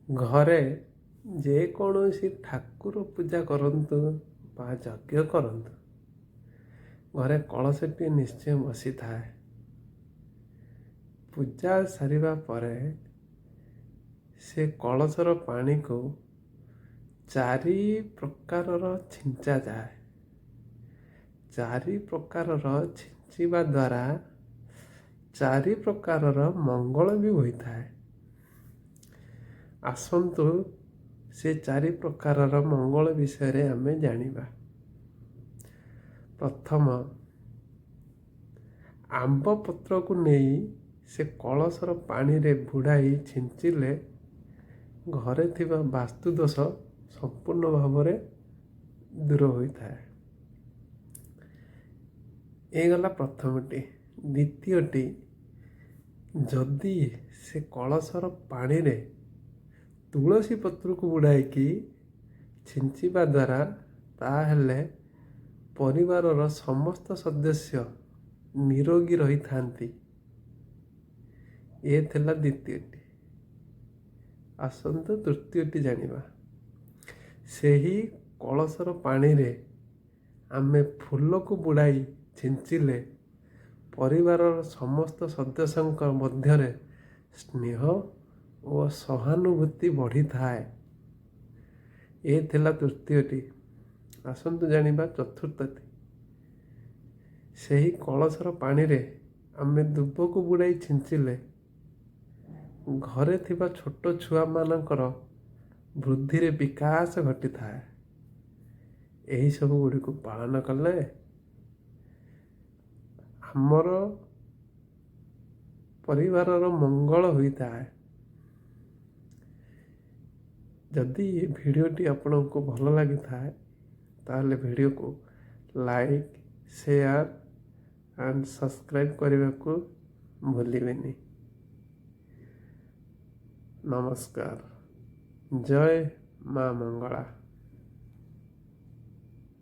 ଘରେ ଯେକୌଣସି ଠାକୁର ପୂଜା କରନ୍ତୁ ବା ଯଜ୍ଞ କରନ୍ତୁ, ଘରେ କଳସଟିଏ ନିଶ୍ଚୟ ବସିଥାଏ। ପୂଜା ସାରିବା ପରେ ସେ କଳସର ପାଣିକୁ 4 ପ୍ରକାରର ଛିଞ୍ଚାଯାଏ। 4 ପ୍ରକାରର ଛିଞ୍ଚିବା ଦ୍ୱାରା 4 ପ୍ରକାରର ମଙ୍ଗଳ ବି ହୋଇଥାଏ। ଆସନ୍ତୁ ସେ 4 ପ୍ରକାରର ମଙ୍ଗଳ ବିଷୟରେ ଆମେ ଜାଣିବା। ପ୍ରଥମ, ଆମ୍ବ ପତ୍ରକୁ ନେଇ ସେ କଳସର ପାଣିରେ ବୁଡ଼ାଇ ଛିଞ୍ଚିଲେ ଘରେ ଥିବା ବାସ୍ତୁ ଦୋଷ ସମ୍ପୂର୍ଣ୍ଣ ଭାବରେ ଦୂର ହୋଇଥାଏ। ଏଇଗଲା ପ୍ରଥମଟି। ଦ୍ୱିତୀୟଟି, ଯଦି ସେ କଳସର ପାଣିରେ ତୁଳସୀ ପତ୍ରକୁ ବୁଡ଼ାଇକି ଛିଞ୍ଚିବା ଦ୍ୱାରା ତାହେଲେ ପରିବାରର ସମସ୍ତ ସଦସ୍ୟ ନିରୋଗୀ ରହିଥାନ୍ତି। ଏ ଥିଲା ଦ୍ୱିତୀୟଟି। ଆସନ୍ତୁ ତୃତୀୟଟି ଜାଣିବା। ସେହି କଳସର ପାଣିରେ ଆମେ ଫୁଲକୁ ବୁଡ଼ାଇ ଛିଞ୍ଚିଲେ ପରିବାରର ସମସ୍ତ ସଦସ୍ୟଙ୍କ ମଧ୍ୟରେ ସ୍ନେହ ଓ ସହାନୁଭୂତି ବଢ଼ିଥାଏ। ଏ ଥିଲା ତୃତୀୟଟି। ଆସନ୍ତୁ ଜାଣିବା ଚତୁର୍ଥଟି। ସେହି କଳସର ପାଣିରେ ଆମେ ଦୁବକୁ ବୁଡ଼ାଇ ଛିଞ୍ଚିଲେ ଘରେ ଥିବା ଛୋଟ ଛୁଆମାନଙ୍କର ବୃଦ୍ଧିରେ ବିକାଶ ଘଟିଥାଏ। ଏହିସବୁ ଗୁଡ଼ିକୁ ପାଳନ କଲେ ଆମର ପରିବାରର ମଙ୍ଗଳ ହୋଇଥାଏ। ଯଦି ଏ ଭିଡ଼ିଓଟି ଆପଣଙ୍କୁ ଭଲ ଲାଗିଥାଏ ତାହେଲେ ଭିଡ଼ିଓକୁ ଲାଇକ୍, ସେୟାର ଆଣ୍ଡ ସବସ୍କ୍ରାଇବ୍ କରିବାକୁ ଭୁଲିବେନି। ନମସ୍କାର। ଜୟ ମା ମଙ୍ଗଳା।